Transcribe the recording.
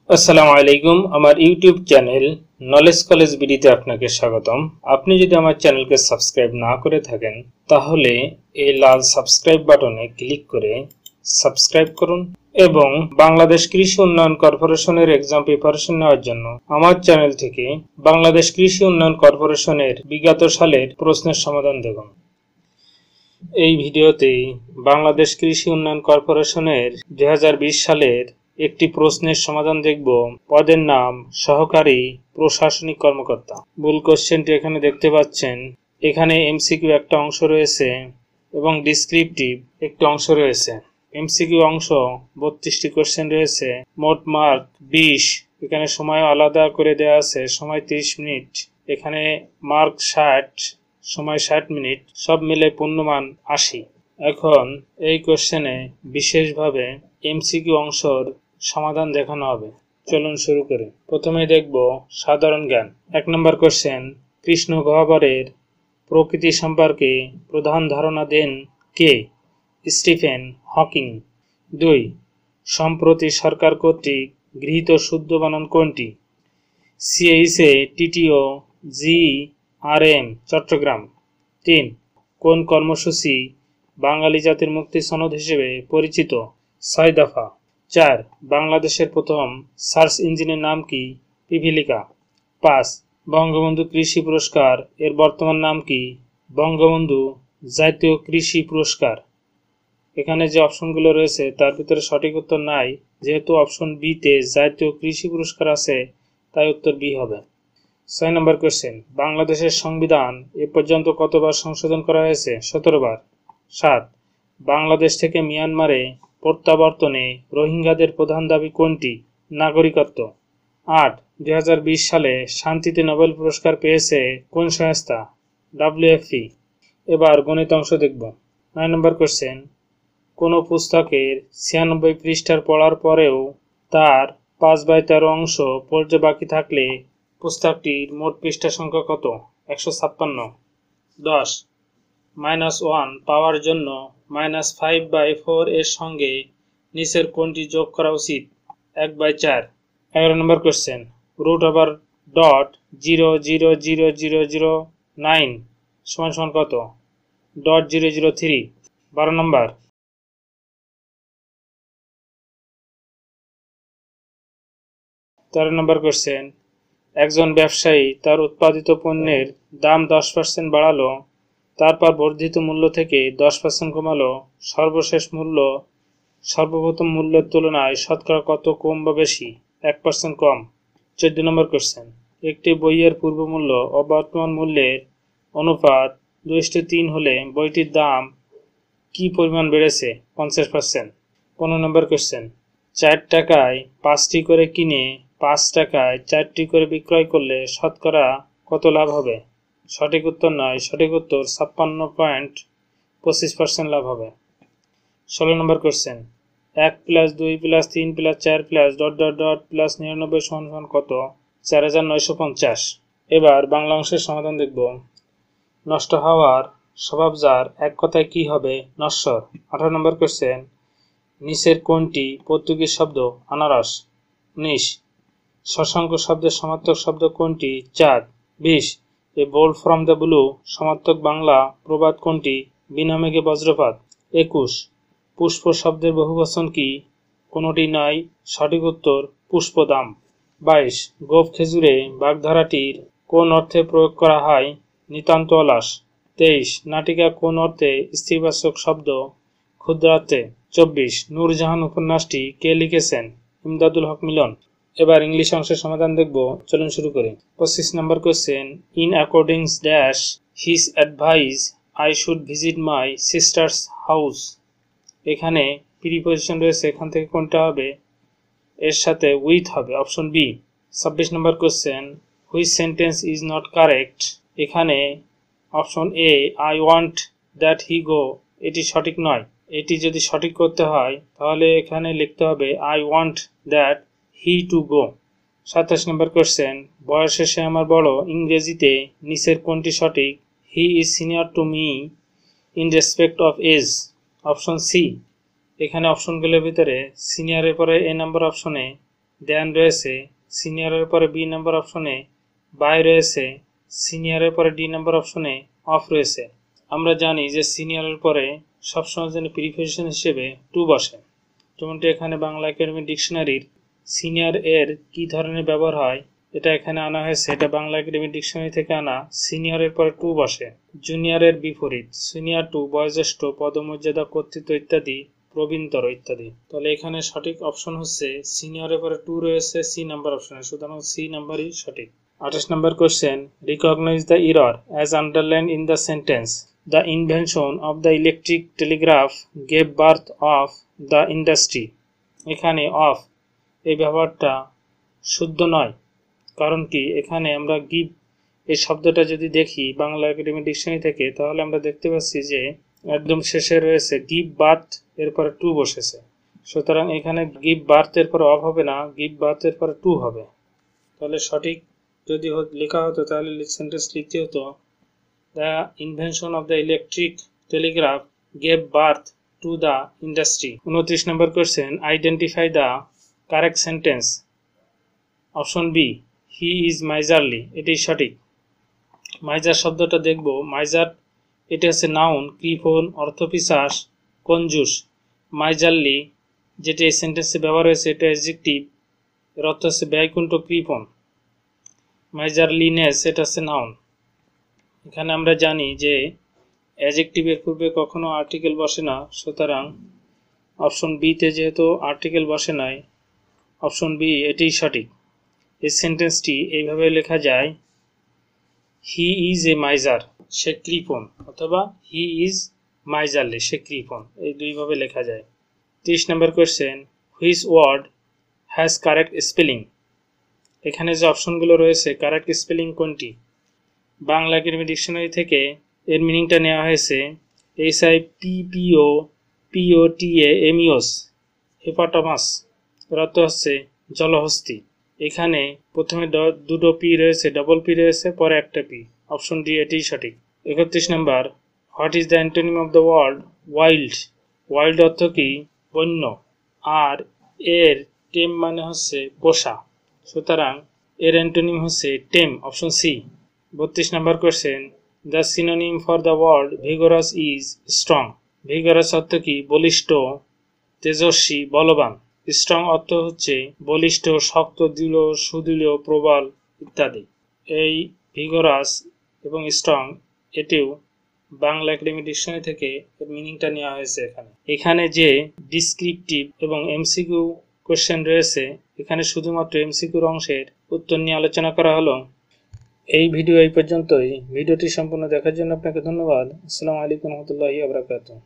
আসসালামু আলাইকুম। আমার ইউটিউব চ্যানেল নলেজ কলেজ বিডিতে আপনাকে স্বাগতম। আপনি যদি আমার চ্যানেলকে সাবস্ক্রাইব না করে থাকেন তাহলে এই লাল সাবস্ক্রাইব বাটনে ক্লিক করে সাবস্ক্রাইব করুন এবং বাংলাদেশ কৃষি উন্নয়ন কর্পোরেশনের এক্সাম প্রিপারেশন নেওয়ার জন্য আমার চ্যানেল থেকে বাংলাদেশ কৃষি উন্নয়ন কর্পোরেশনের বিগত সালের প্রশ্নের সমাধান দেখুন। এই ভিডিওতে বাংলাদেশ কৃষি উন্নয়ন কর্পোরেশনের 2020 সালের একটি প্রশ্নের সমাধান দেখব। পদের নাম সহকারী প্রশাসনিক কর্মকর্তা। ভুল কোশ্চেনটি এখানে দেখতে পাচ্ছেন। এখানে এমসিকিউ একটা অংশ রয়েছে এবং ডিসক্রিপটিভ একটি অংশ রয়েছে। এমসিকিউ অংশ 32টি কোশ্চেন রয়েছে, মোট মার্ক 20। এখানে সময় আলাদা করে দেওয়া আছে, সময় 30 মিনিট, এখানে মার্ক 60, সময় 60 মিনিট, সব মিলে পূর্ণমান 80। এখন এই কোশ্চেনে বিশেষভাবে এমসিকিউ অংশর সমাধান দেখানো হবে। চলুন শুরু করি। প্রথমে দেখব সাধারণ জ্ঞান। 1 নম্বর কোশ্চেন, কৃষ্ণ গহ্বরের প্রকৃতি সম্পর্কে প্রধান ধারণা দেন কে? Stephen Hawking. 2, সম্প্রতি সরকার কর্তৃক গৃহীত শুদ্ধ বানান কোনটি? CHA টিটিও GRM Chittagong. 3, কোন কর্মসূচি বাঙালি জাতির মুক্তি সনদ হিসেবে পরিচিত? 6 দফা। 4, বাংলাদেশের প্রথম সার্চ ইঞ্জিনের নাম কি? পিপিলিকা। 5, বঙ্গবন্ধু কৃষি পুরস্কার এর বর্তমান নাম কি? বঙ্গবন্ধু জাতীয় কৃষি পুরস্কার। এখানে যে অপশনগুলো রয়েছে তার ভিতরে সঠিক উত্তর নাই, যেহেতু অপশন বি তে জাতীয় কৃষি পুরস্কার আছে তাই উত্তর বি হবে। 6 নম্বর কোশ্চেন, বাংলাদেশের সংবিধান এ পর্যন্ত কতবার সংশোধন করা হয়েছে? 17 বার। 7, বাংলাদেশ থেকে মিয়ানমারে প্রত্যাবর্তনে রোহিঙ্গাদের প্রধান দাবি কোনটি? নাগরিকত্ব। 8, 2020 সালে শান্তিতে নোবেল পুরস্কার পেয়েছে কোন সংস্থা? WFP। এবার গণিত অংশ দেখব। 9 নম্বর কোশ্চেন, কোনো পুস্তকের 96 পৃষ্ঠার পড়ার পরেও তার 5/13 অংশ পড়তে বাকি থাকলে পুস্তকটির মোট পৃষ্ঠা সংখ্যা কত? 156। 10, -1 পাওয়ার জন্য -5/4 এর সঙ্গে নিচের কোনটি যোগ করা উচিত? 1/4। 11 নম্বর কোশ্চেন, √0.00009 সমান কত? .003। 12 নম্বর, 13 নম্বর কোশ্চেন, একজন ব্যবসায়ী তার উৎপাদিত পণ্যের দাম 10% বাড়ালো, তারপর বর্ধিত মূল্য থেকে 10% কমালো, সর্বশেষ মূল্য সর্বপ্রথম মূল্যের তুলনায় শতকরা কত কম বা বেশি? 1% কম। 14 নম্বর কোশ্চেন, একটি বইয়ের পূর্বমূল্য ও বর্তমান মূল্যের অনুপাত 2:3 হলে বইটির দাম কি পরিমাণ বেড়েছে? 50%। 15 নম্বর কোশ্চেন, 4 টাকায় 5টি করে কিনে 5 টাকায় 4টি করে বিক্রয় করলে শতকরা কত লাভ হবে? সঠিক উত্তর নয়, সঠিক উত্তর 56.25% লাভ হবে। 16 নম্বর কোশ্চেন, 1 + 2 + 3 + 4 + ... +99 সমান কত? 4950। এবার বাংলা অংশের সমাধান দেখব। নষ্ট হওয়ার স্বভাব যার, এক কথায় কি হবে? নশ্বর। 18 নম্বর কোশ্চেন, নিচের কোনটি পর্তুগিজ শব্দ? আনারস। 19, শশাঙ্ক শব্দের সমার্থক শব্দ কোনটি? চাঁদ। 20, a bolt from the blue সমার্থক বাংলা প্রবাদ কোনটি? বিনা মেঘে বজ্রপাত। 21, পুষ্প শব্দের বহুবচন কি? কোনটি নয়, সঠিক উত্তর পুষ্পদাম। 22, গোপ খেজুরে বাগধারাটির কোন অর্থে প্রয়োগ করা হয়? নিতান্ত অলস। 23, নাটিকা কোন অর্থে স্ত্রীবাচক শব্দ? ক্ষুদ্রার্থে। 24, নূরজাহান উপন্যাসটি কে লিখেছেন? ইমদাদুল হক মিলন। এবার ইংলিশ অংশের সমাধান দেখব। চলুন শুরু করি। 25 নম্বর question, in according dash his advice I should visit my sister's house. এখানে প্রিপোজিশন রয়েছে, এখান থেকে কোনটা হবে? এর সাথে উইথ হবে, অপশন বি। 26 নম্বর question, which sentence is not correct. এখানে option A, I want that he go, এটি সঠিক নয়। এটি যদি সঠিক করতে হয় তাহলে এখানে লিখতে হবে I want that he to go. 27 নম্বর কোশ্চেন, বয়সে সে আমার বড়, ইংরেজিতে নিচের কোনটি সঠিক? He is senior to me in respect of age. Option C. এখানে অপশনগুলোর ভিতরে সিনিয়রের পরে এ নাম্বার অপশনে দেন রয়েছে সিনিয়রের পরে বি নাম্বার অপশনে বাই রয়েছে, সিনিয়রের পরে ডি নাম্বার অপশনে অফ রয়েছে। আমরা জানি যে সিনিয়রের পরে সবসময় যেন প্রিপোজিশন হিসেবে টু বসে, যেমনটি এখানে বাংলা একাডেমি ডিকশনারির সিনিয়র এর কি ধরনের ব্যবহার হয় এটা এখানে আনা হয়েছে। এটা বাংলা একাডেমি ডিকশনারি থেকে আনা। সিনিয়রের পরে টু বসে, জুনিয়রের বিপরীত, সিনিয়র টু বয়োজ্যেষ্ঠ, পদমর্যাদা, কর্তৃত্ব ইত্যাদি, প্রবীণতর ইত্যাদি। তাহলে এখানে সঠিক অপশন হচ্ছে সিনিয়রের পরে টু রয়েছে সি নাম্বার অপশনে, সুতরাং সি নাম্বারই সঠিক। 28 নম্বর question, recognise the error as underline in the sentence. The invention of the electric telegraph gave birth of the industry. এখানে অফ এই ব্যবহারটা শুদ্ধ নয়, কারণ কি এখানে আমরা গিভ এই শব্দটা যদি দেখি বাংলা একাডেমি ডিকশনারি থেকে, তাহলে আমরা দেখতে পাচ্ছি যে একদম শেষে রয়েছে গিভ বার্থ, এরপরে টু বসেছে। সুতরাং এখানে গিভ বার্থ এর পরে অফ হবে না, গিভ বার্থ এর পরে টু হবে। তাহলে সঠিক যদি লেখা হতো তাহলে সেন্টেন্স লিখতে হতো the invention of the electric telegraph gave birth to the industry. 29 নম্বর question, identify the correct sentence. Option B, he is miserly, এটাই সঠিক। মাইজার শব্দটা দেখব, মাইজার এটা হচ্ছে নাউন, কৃপণ, অর্থপিশাচ, কঞ্জুস। মাইজারলি যেটা এই সেন্টেন্সে ব্যবহার হয়েছে এটা অ্যাডজেক্টিভ, এর অর্থ হচ্ছে ব্যয়কুণ্ঠ, কৃপণ। মাইজারলিনেস এটা হচ্ছে নাউন। এখানে আমরা জানি যে অ্যাডজেক্টিভের পূর্বে কখনো আর্টিকেল বসে না, সুতরাং অপশন বিতে যেহেতু আর্টিকেল বসে নাই, অপশন বি এটাই সঠিক। এই সেন্টেন্সটি এইভাবে লেখা যায়, হি ইজ এ মাইজার, সে কৃপণ, অথবা হি ইজ মাইজারলি, সে কৃপণ, এই দুইভাবে লেখা যায়। 30 নম্বর question, which word has correct spelling. এখানে যে অপশনগুলো রয়েছে কারেক্ট স্পেলিং কোনটি? বাংলা একাডেমি ডিকশনারি থেকে এর মিনিংটা নেওয়া হয়েছে HIPPOPOTAMUS, হিপোটামাস, এর অর্থ হচ্ছে জলহস্তী। এখানে প্রথমে দুটো পি রয়েছে, ডবল পি রয়েছে, পরে একটা পি, অপশন ডি এটিই সঠিক। 31 নম্বর, what is the antonym of the word wild. Wild অর্থ কি? বন্য, আর এর টেম মানে হচ্ছে পোষা, সুতরাং এর অ্যান্টোনিম হচ্ছে টেম, অপশন সি। 32 নম্বর question, the synonym for the word vigorous is strong. Vigorous অর্থ কি? বলিষ্ঠ, তেজস্বী, বলবান। স্ট্রং অর্থ হচ্ছে বলিষ্ঠ, শক্ত, দৃঢ়, সুদৃঢ়, প্রবল ইত্যাদি। এই ভিগোরাস এবং স্ট্রং এটিও বাংলা একাডেমি ডিকশনারি থেকে এর মিনিংটা নেওয়া হয়েছে। এখানে যে ডিসক্রিপটিভ এবং এমসিকিউ কোশ্চেন রয়েছে, এখানে শুধুমাত্র এমসিকিউর অংশের উত্তর নিয়ে আলোচনা করা হলো। এই ভিডিও এই পর্যন্তই। ভিডিওটি সম্পূর্ণ দেখার জন্য আপনাকে ধন্যবাদ। আসসালামু আলাইকুম ওয়া রাহমাতুল্লাহি ওয়া বারাকাতুহু।